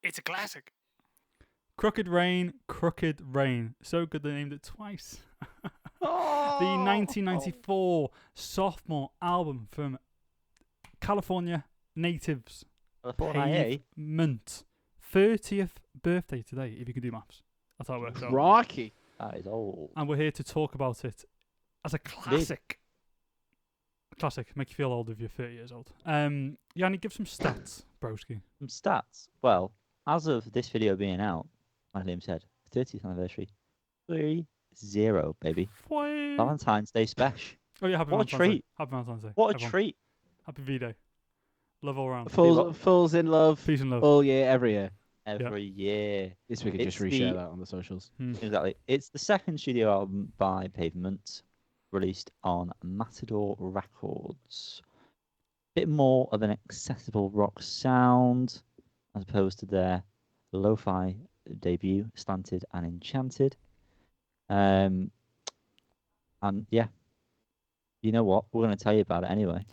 It's a classic. Crooked Rain, Crooked Rain. So good they named it twice. The 1994 sophomore album from California natives. Pavement. 30th birthday today, if you can do maths. That's how it works out. Rocky. That is old. And we're here to talk about it as a classic. Classic. Make you feel old if you're 30 years old. Yanni, give some stats, broski. Some stats. Well, as of this video being out, like Liam said, 30th anniversary. 3-0, baby. Valentine's Day special. Oh yeah, happy What Valentine's a treat. Day. Happy Valentine's Day. What a everyone. treat. Happy V-Day. Love all around. Fools in love. Peace and love. All year, every year. Every year. This we could just reshare that on the socials. Exactly. It's the second studio album by Pavement, released on Matador Records. Bit more of an accessible rock sound, as opposed to their lo-fi debut, Slanted and Enchanted. And yeah, you know what? We're going to tell you about it anyway.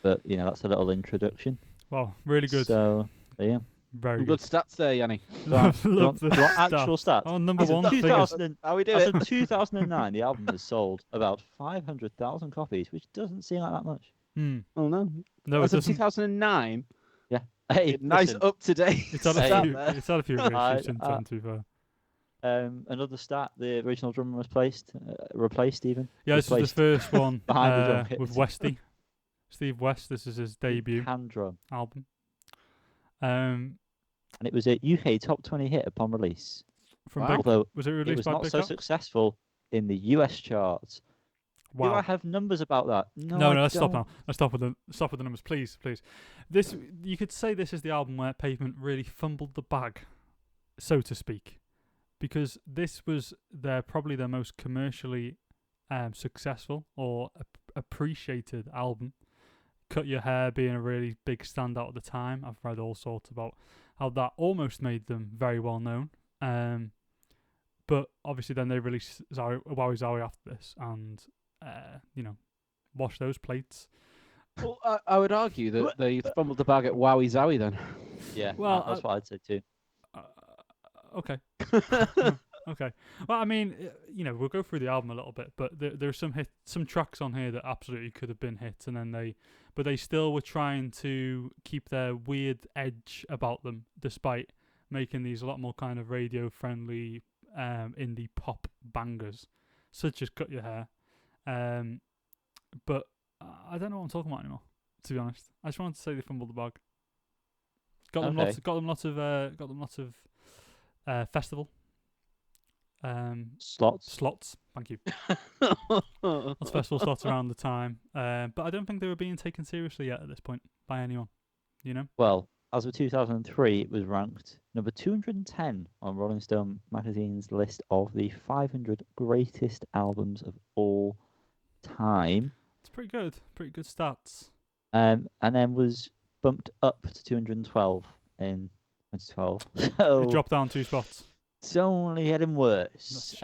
But, that's a little introduction. Wow, really good. So, yeah. Very good stats there, Yanni. Love the actual stats. Oh, number one. How we do it? In 2009, the album has sold about 500,000 copies, which doesn't seem like that much. Oh, no. No, As it of doesn't. 2009? Yeah. Hey, nice listen, up to date. It's had a few releases since then, to be fair. Another stat: the original drummer was replaced even. Yeah, this is the first one behind the drum kit. with Westy, Steve West. This is his debut hand drum album. And it was a UK top 20 hit upon release. Although was it released it was by not Big so Top? successful in the US charts. Wow. Do I have numbers about that? No, let's stop now. Let's stop with the numbers, please. This, you could say, this is the album where Pavement really fumbled the bag, so to speak, because this was probably their most commercially successful or appreciated album. Cut Your Hair being a really big standout at the time. I've read all sorts about how that almost made them very well known. But obviously then they released Wowie Zowie after this, and wash those plates. Well, I would argue that they fumbled the bag at Wowie Zowie then. Yeah, well, that's what I'd say too. Okay. Okay. Well, I mean, we'll go through the album a little bit, but there's some tracks on here that absolutely could have been hits, and then they still were trying to keep their weird edge about them, despite making these a lot more kind of radio-friendly indie pop bangers, such as Cut Your Hair. But I don't know what I'm talking about anymore, to be honest. I just wanted to say they fumbled the bag. Got them lots of festival slots. Thank you. Lots of festival slots around the time, but I don't think they were being taken seriously yet at this point by anyone. Well, as of 2003, it was ranked number 210 on Rolling Stone magazine's list of the 500 greatest albums of all time. It's pretty good stats. And then was bumped up to 212 in 2012. So it dropped down 2 spots. It's only getting worse.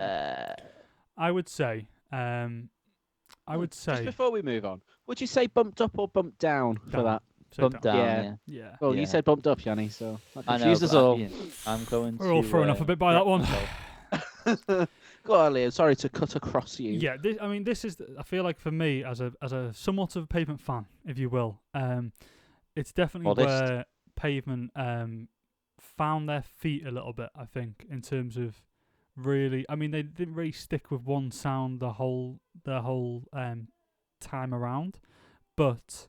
I would say. Just before we move on, would you say bumped up or bumped down for that? Bumped down. Yeah. Well, you said bumped up, Yanni, so that confused us all. all. I'm going. We're all thrown off a bit by that one. Go on, Liam. Sorry to cut across you. Yeah, this is. I feel like for me, as a somewhat of a Pavement fan, if you will, it's definitely where Pavement found their feet a little bit. I think in terms of really, they didn't really stick with one sound the whole time around, but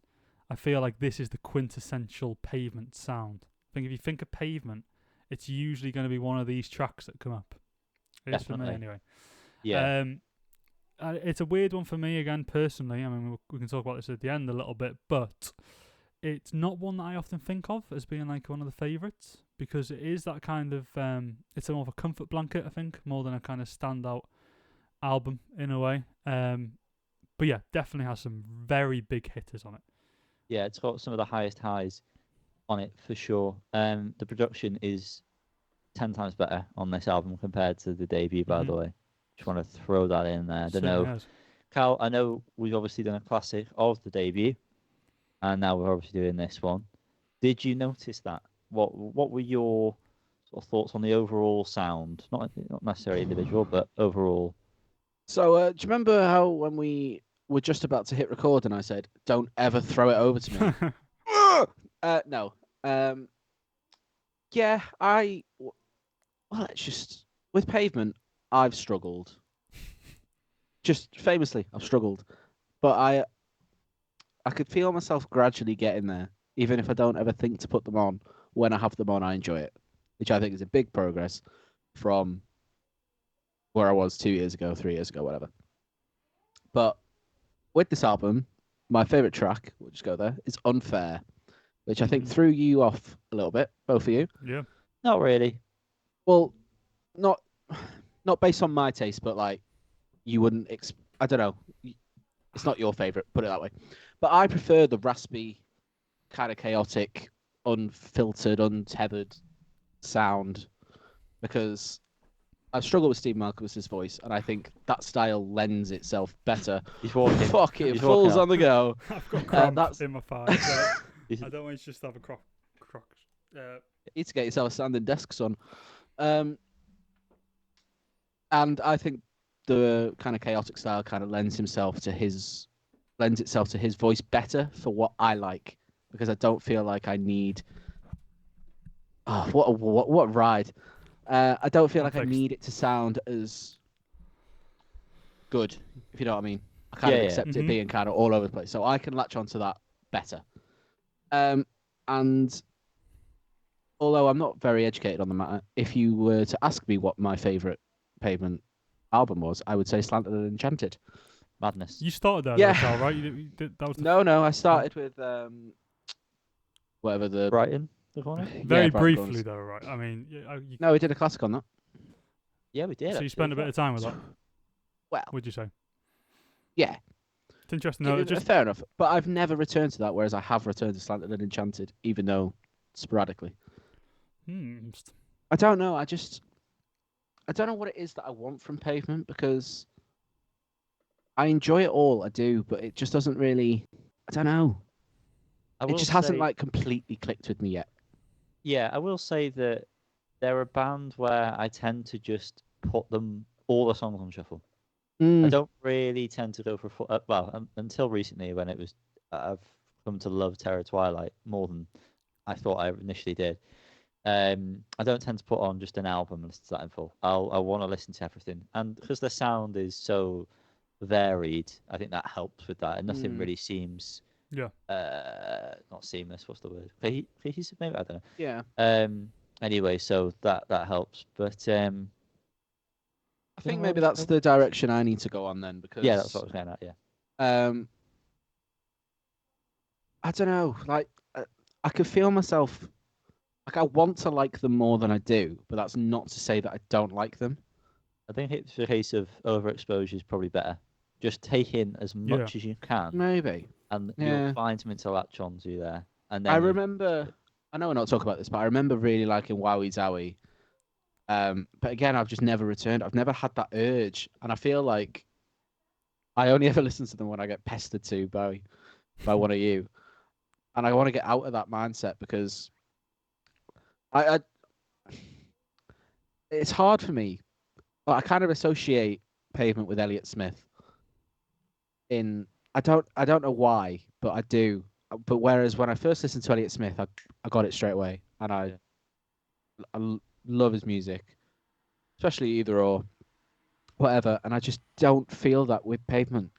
I feel like this is the quintessential Pavement sound. I think if you think of Pavement, it's usually going to be one of these tracks that come up. It is for me anyway. Yeah. It's a weird one for me again personally. We can talk about this at the end a little bit, but it's not one that I often think of as being like one of the favourites, because it is that kind of it's more of a comfort blanket, I think, more than a kind of standout album in a way. But yeah, definitely has some very big hitters on it. Yeah, it's got some of the highest highs on it for sure. The production is 10 times better on this album compared to the debut, by the way. Just want to throw that in there. I don't know. Cal, I know we've obviously done a classic of the debut, and now we're obviously doing this one. Did you notice that? What were your sort of thoughts on the overall sound, not necessarily individual, but overall. So, do you remember how when we were just about to hit record and I said, "Don't ever throw it over to me"? No. Yeah, well, it's just with Pavement, I've struggled. Just famously, I've struggled, but I could feel myself gradually getting there, even if I don't ever think to put them on. When I have them on, I enjoy it, which I think is a big progress from where I was 2 years ago, 3 years ago, whatever. But with this album, my favorite track, we'll just go there, is Unfair, which I think threw you off a little bit, both of you. Yeah. Not really. Well, not based on my taste, but like you wouldn't. I don't know. It's not your favorite, put it that way. But I prefer the raspy, kind of chaotic, unfiltered, untethered sound because I struggle with Steve Malcolm's voice, and I think that style lends itself better. He's walking. Fuck it, He's falls walking on the go. I've got cramp that's- in my thigh. So I don't want you to just have a croc. You need to get yourself a standing desk, son. And I think the kind of chaotic style kind of lends itself to his voice better for what I like, because I don't feel like I need. Oh, what a ride! I don't feel like I need it to sound as good, if you know what I mean. I kind of accept it being kind of all over the place, so I can latch onto that better. And although I'm not very educated on the matter, if you were to ask me what my favorite Pavement album was, I would say Slanted and Enchanted. Madness. You started there, Yeah. though, Carl, right? You did, that was the No, I started with whatever the Brighton, the corner? very Brighton briefly, Corners. though, right? I mean, you, No, we did a classic on that. Yeah, we did. so you spent a bit of time with that. Well, Would you say? yeah, It's interesting. No, just fair enough. But I've never returned to that, whereas I have returned to Slanted and Enchanted, even though sporadically. I don't know. I don't know what it is that I want from Pavement, because I enjoy it all. I do, but it just doesn't really. I don't know. It just hasn't like completely clicked with me yet. Yeah, I will say that they're a band where I tend to just put all the songs on shuffle. I don't really tend to go for until recently, when I've come to love Terror Twilight more than I thought I initially did. I don't tend to put on just an album and listen to that in full. I want to listen to everything, and because the sound is so varied, I think that helps with that, and nothing really seems not seamless. What's the word? Cohesive, maybe, I don't know. Yeah. Anyway, so that helps, but I think maybe that's the direction I need to go on then, because that's what I was getting at. Yeah. I don't know. Like, I could feel myself. Like, I want to like them more than I do, but that's not to say that I don't like them. I think it's a case of overexposure is probably better. Just take in as much as you can, Maybe. and you'll find something to latch onto there. And then I remember. I know we're not talking about this, but I remember really liking Wowie Zowie. But again, I've just never returned. I've never had that urge, and I feel like I only ever listen to them when I get pestered to by one of you, and I want to get out of that mindset, because I it's hard for me. I kind of associate Pavement with Elliott Smith. I don't know why, but I do. But whereas when I first listened to Elliott Smith, I got it straight away, and I love his music, especially Either or, whatever. And I just don't feel that with Pavement,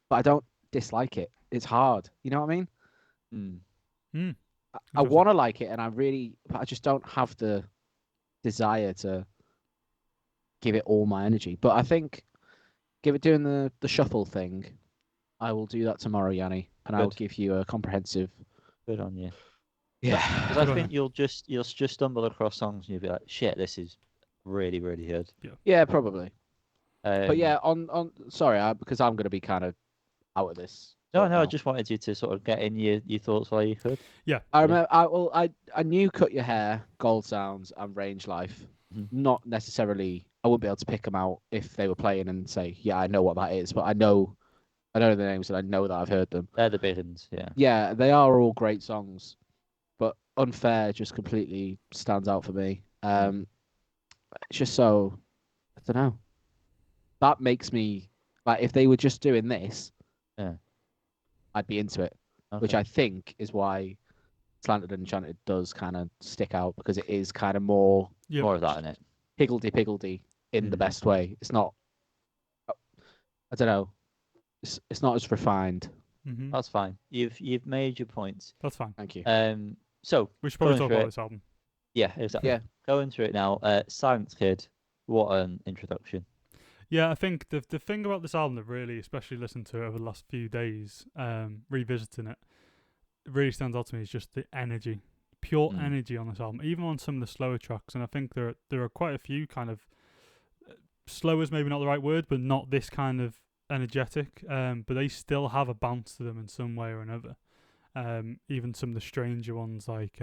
but I don't dislike it. It's hard, you know what I mean? I want to like it, and but I just don't have the desire to give it all my energy. But I think doing the shuffle thing, I will do that tomorrow, Yanni, and I'll give you a comprehensive. Good on you. Yeah, because I think you'll just stumble across songs and you'll be like, shit, this is really, really good. Yeah, probably. But yeah, sorry, because I'm going to be kind of out of this. No, I just wanted you to sort of get in your thoughts while you could. Yeah. I remember. I knew Cut Your Hair, Gold Sounds, and Range Life. Not necessarily. I wouldn't be able to pick them out if they were playing and say, yeah, I know what that is. But I know the names, and I know that I've heard them. They're the big ones, yeah. Yeah, they are all great songs, but Unfair just completely stands out for me. It's just so, I don't know. That makes me like, if they were just doing this, Yeah. I'd be into it. Which Okay. I think is why Slanted and Enchanted does kind of stick out, because it is kind of more Yep. More of that in it. higgledy-piggledy in the best way. It's not, I don't know, it's not as refined. Mm-hmm. That's fine. You've made your points. That's fine. Thank you. So We should probably going talk through about it. this album. Yeah, exactly. Yeah. Going through it now. Silence Kid. What an introduction. Yeah, I think the thing about this album that really, especially listened to it over the last few days, revisiting it, really stands out to me is just the energy, pure energy on this album. Even on some of the slower tracks, and I think there are quite a few kind of slow is maybe not the right word, but not this kind of energetic. But they still have a bounce to them in some way or another. Even some of the stranger ones like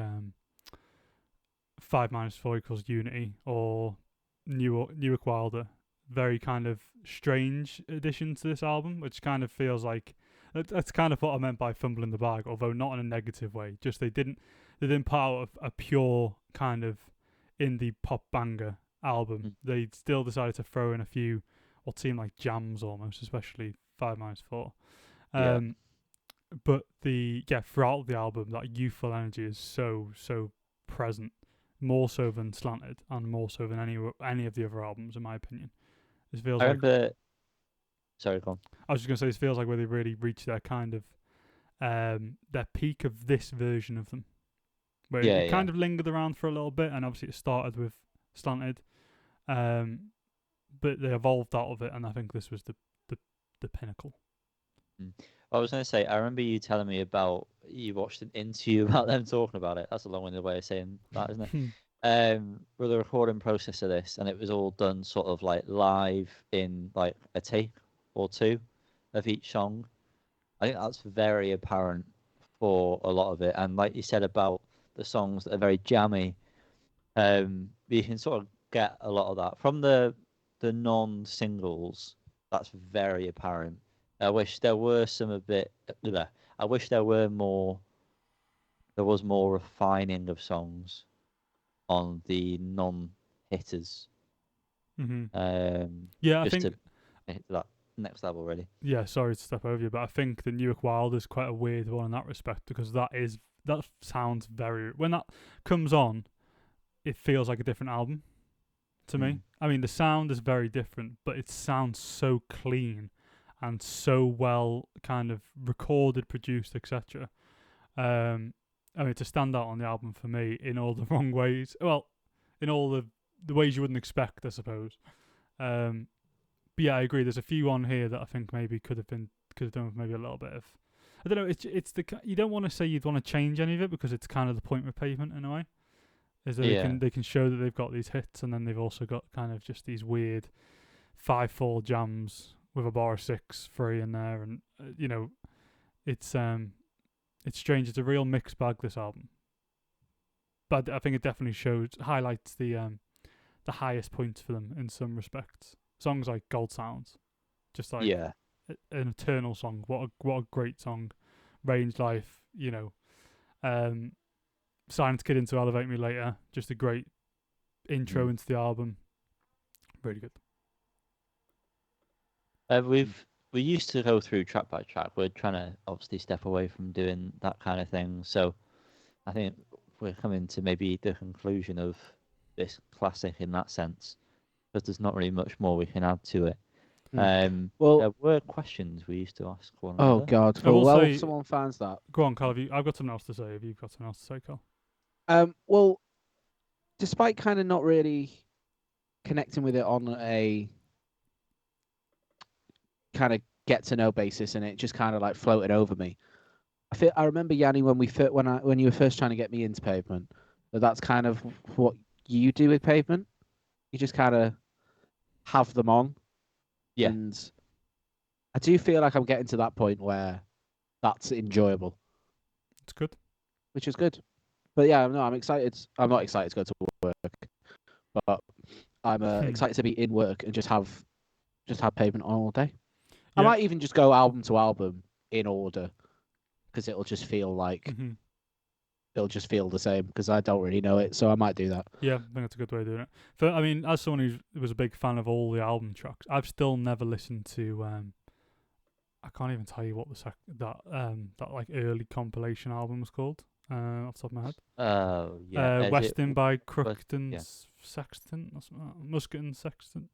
5 minus 4 equals Unity or Newark Wilder. Very kind of strange addition to this album, which kind of feels like that's kind of what I meant by fumbling the bag, although not in a negative way. Just they didn't put out a pure kind of indie pop banger album. They still decided to throw in a few what seemed like jams almost, especially 5 minus 4. But throughout the album, that youthful energy is so present, more so than Slanted, and more so than any of the other albums, in my opinion. This feels I like. remember. Sorry, go on. I was just gonna say, this feels like where they really reached their kind of their peak of this version of them, where it kind of lingered around for a little bit, and obviously it started with Slanted, but they evolved out of it, and I think this was the pinnacle. I was going to say, I remember you telling me about you watched an interview about them talking about it. That's a long-winded way of saying that, isn't it? With the recording process of this, and it was all done sort of like live in like a take or two of each song. I think that's very apparent for a lot of it. And like you said about the songs that are very jammy, you can sort of get a lot of that from the non-singles. That's very apparent. I wish there were some a bit. I wish there were more. There was more refining of songs on the non-hitters. Yeah, I just think to hit that next level, really. Yeah, sorry to step over you, but I think the Newark Wild is quite a weird one in that respect, because that sounds very, when that comes on, it feels like a different album to me. I mean, the sound is very different, but it sounds so clean and so well kind of recorded, produced, etc. I mean, to stand out on the album for me in all the wrong ways. Well, in all the ways you wouldn't expect, I suppose. But yeah, I agree. There's a few on here that I think maybe could have done with maybe a little bit of. I don't know. It's you don't want to say you'd want to change any of it, because it's kind of the point with Pavement in a way. Is that they can show that they've got these hits, and then they've also got kind of just these weird 5/4 jams with a bar of 6/3 in there, and it's strange. It's a real mixed bag, this album, but I think it definitely highlights the highest points for them in some respects. Songs like Gold Sounds, just like an eternal song. What a great song. Range Life, Silence Kid into Elevate Me Later, just a great intro into the album. Really good. We used to go through track by track. We're trying to obviously step away from doing that kind of thing. So I think we're coming to maybe the conclusion of this classic in that sense, because there's not really much more we can add to it. Well, there were questions we used to ask one oh another. God! I will Well, say- someone finds that. Go on, Carl. I've got something else to say. Have you got something else to say, Carl? Well, despite kind of not really connecting with it on a kind of get to know basis, and it just kind of like floated over me. I remember, Yanni, when you were first trying to get me into Pavement, that's kind of what you do with Pavement. You just kind of have them on. Yeah. And I do feel like I'm getting to that point where that's enjoyable. It's good. Which is good. But yeah, no, I'm excited. I'm not excited to go to work, but I'm excited to be in work and just have Pavement on all day. I might even just go album to album in order, because it'll just feel like it'll just feel the same because I don't really know it, so I might do that. Yeah, I think that's a good way of doing it. I mean, as someone who was a big fan of all the album tracks, I've still never listened to. I can't even tell you what that like early compilation album was called. Off the top of my head. Oh yeah. Weston by West- Crookton yeah. Sexton, or something like that. Musket and Sexton.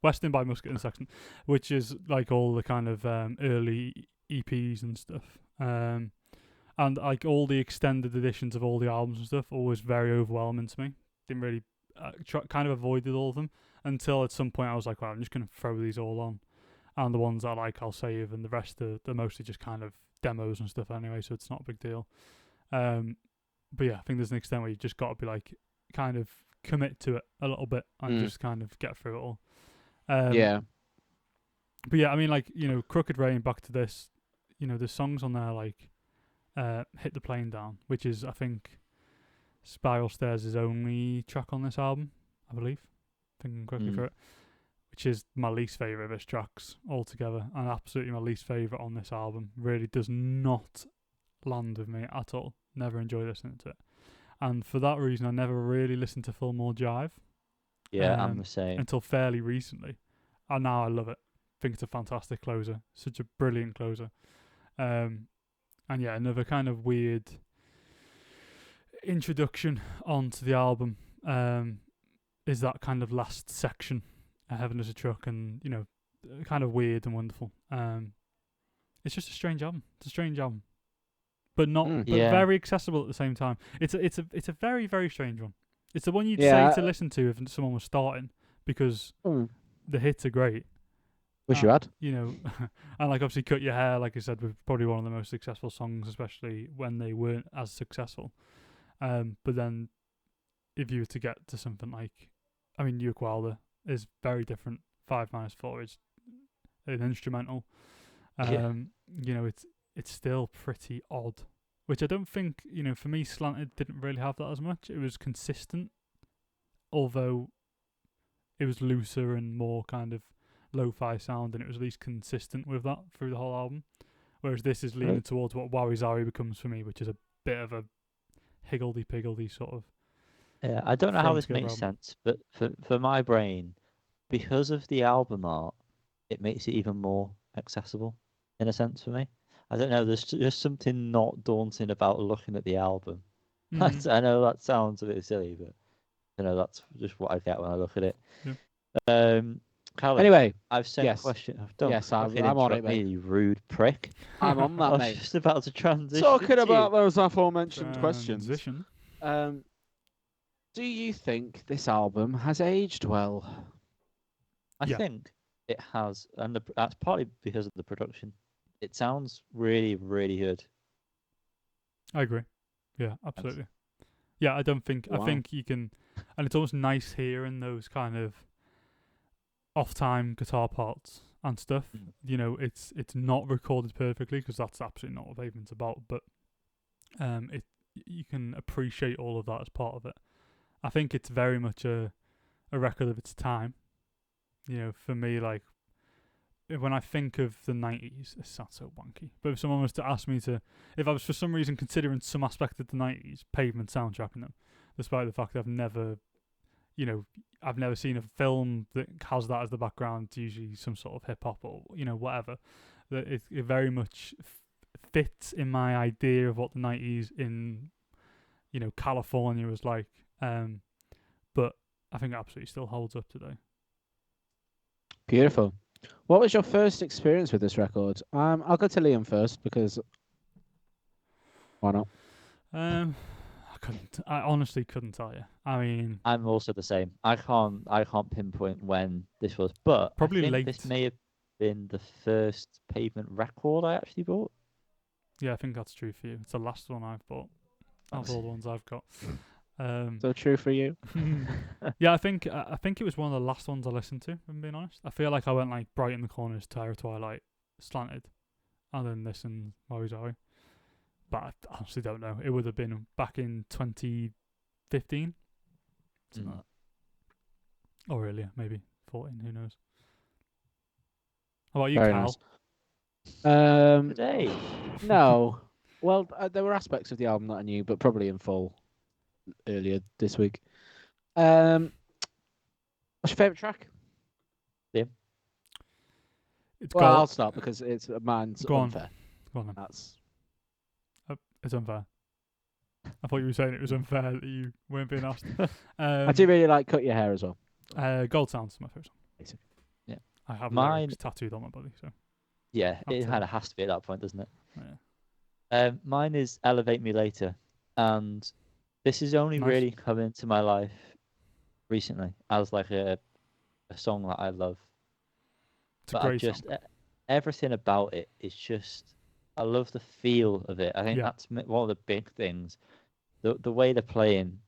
Weston by Musket and Sexton, which is like all the kind of early EPs and stuff. And like all the extended editions of all the albums and stuff, always very overwhelming to me. Didn't really kind of avoided all of them until at some point I was like, well, I'm just gonna throw these all on, and the ones I like I'll save, and the rest are they're mostly just kind of demos and stuff anyway, so it's not a big deal. But yeah, I think there's an extent where you just got to be like, kind of commit to it a little bit and just kind of get through it all. Yeah. But yeah, I mean, like, Crooked Rain, back to this, there's songs on there like Hit the Plane Down, which is, I think, Spiral Stairs' only track on this album, I believe. Thinking quickly for it. Which is my least favourite of his tracks altogether, and absolutely my least favourite on this album. Really does not land with me at all. Never enjoy listening to it. And for that reason, I never really listened to Fillmore Jive. Yeah, I'm the same. Until fairly recently. And now I love it. Think it's a fantastic closer. Such a brilliant closer. And yeah, another kind of weird introduction onto the album is that kind of last section, Heaven is a Truck, and, kind of weird and wonderful. It's just a strange album. It's a strange album. But not, but very accessible at the same time. It's a very, very strange one. It's the one you'd say to listen to if someone was starting, because the hits are great. Wish you had. And like obviously Cut Your Hair, like I said, was probably one of the most successful songs, especially when they weren't as successful. But then if you were to get to something like, I mean, Uke Wilder is very different. 5 minus 4 is an instrumental. It's still pretty odd, which I don't think, for me, Slanted didn't really have that as much. It was consistent, although it was looser and more kind of lo-fi sound, and it was at least consistent with that through the whole album. Whereas this is leaning towards what Wowie Zowie becomes for me, which is a bit of a higgledy-piggledy sort of. Yeah, I don't know how this makes sense, but for my brain, because of the album art, it makes it even more accessible, in a sense, for me. I don't know, there's just something not daunting about looking at the album. I know that sounds a bit silly, but that's just what I get when I look at it. Yeah. Callum, anyway, I've sent a question. I'm on it, mate. You rude prick. I'm on that, I mate. was just about to transition. Talking about those aforementioned questions. Transition. Do you think this album has aged well? I think it has, and that's partly because of the production. It sounds really, really good. I agree. Yeah, absolutely. Yeah, I think you can, and it's almost nice hearing those kind of off-time guitar parts and stuff. It's not recorded perfectly, because that's absolutely not what Pavement's about, but you can appreciate all of that as part of it. I think it's very much a record of its time. For me, like, when I think of the 90s, it sounds so wanky, but if someone was to ask me if I was for some reason considering some aspect of the 90s, Pavement soundtracking them, despite the fact that I've never seen a film that has that as the background, usually some sort of hip-hop or, whatever, that it very much fits in my idea of what the 90s in, California was like. But I think it absolutely still holds up today. Beautiful. What was your first experience with this record? I'll go to Liam first, because why not? I honestly couldn't tell you. I mean, I'm also the same. I can't pinpoint when this was, but probably I think late. This may have been the first Pavement record I actually bought. Yeah, I think that's true for you. It's the last one I've bought of all the ones I've got. So true for you. Yeah, I think it was one of the last ones I listened to, if I'm being honest. I feel like I went like Bright in the Corners, Terror Twilight, Slanted, and then this and Wowie Zowie. But I honestly don't know. It would have been back in 2015. Or earlier, maybe 14, who knows. How about you, Very Cal? nice. Today? No. Well, there were aspects of the album that I knew, but probably in full earlier this week. What's your favourite track? It's Well, I'll gold. start because it's mine's Go on. unfair. Go on then. That's It's unfair. I thought you were saying it was unfair that you weren't being asked. I do really like Cut Your Hair as well. Gold Sounds is my favourite song. Basically. Yeah. I have Mine- lyrics tattooed on my body, so Yeah, Up it to- kind of has to be at that point, doesn't it? yeah. Mine is Elevate Me Later, and this has only Nice. really come into my life recently as like a song that I love. It's a But I great just song. everything about it is just I love the feel of it. I think Yeah. that's one of the big things. The way they're playing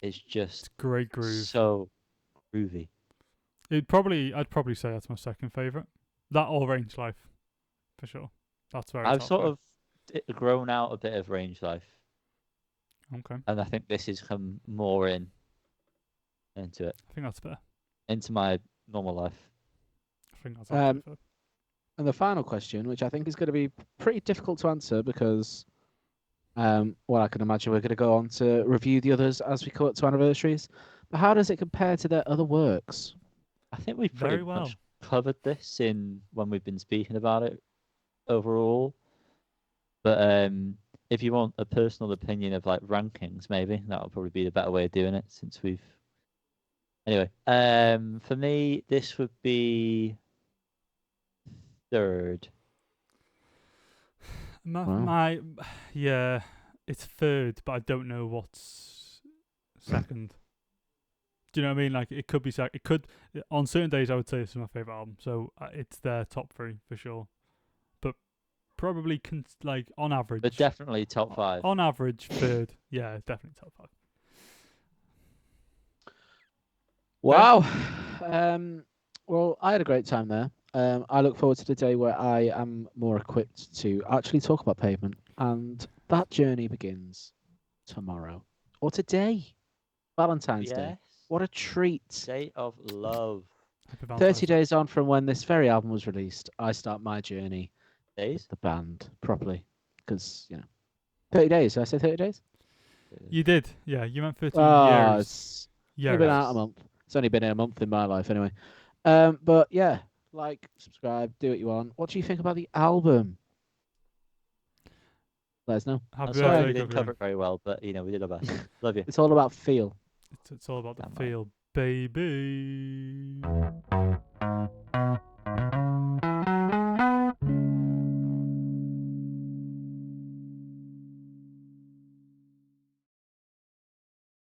is It's just great groove. so groovy. I'd probably say that's my second favourite. That or Range Life, for sure. That's very. I've top sort five. of grown out a bit of Range Life, Okay. and I think this has come more into it, I think that's fair. into my normal life. I think that's absolutely fair. And the final question, which I think is going to be pretty difficult to answer because, well, I can imagine we're going to go on to review the others as we come up to anniversaries. But how does it compare to their other works? I think we've Very pretty well. much covered this in when we've been speaking about it overall. But if you want a personal opinion of like rankings, maybe that would probably be the better way of doing it since we've. Anyway, for me, this would be third. My yeah, it's third, but I don't know what's second. Do you know what I mean? Like it could be second. It could on certain days I would say this is my favorite album, so it's their top three for sure. But probably like on average. But definitely top five. On average, third. Yeah, definitely top five. Wow. Well, I had a great time there. I look forward to the day where I am more equipped to actually talk about Pavement, and that journey begins tomorrow or today, Valentine's Day. Yes. What a treat! Day of love. Happy Valentine's 30 Day. days on from when this very album was released, I start my journey Days. with the band properly, because 30 days. Did I say 30 days? You did, yeah. You meant 30 Oh, years. it's Yeah, only been out a month. It's only been a month in my life anyway. But yeah, like, subscribe, do what you want. What do you think about the album? Let us know. Happy I'm sorry birthday, we didn't Gabriel. cover it very well, but we did our best. Love you. It's all about feel. It's all about the Damn right. feel, baby.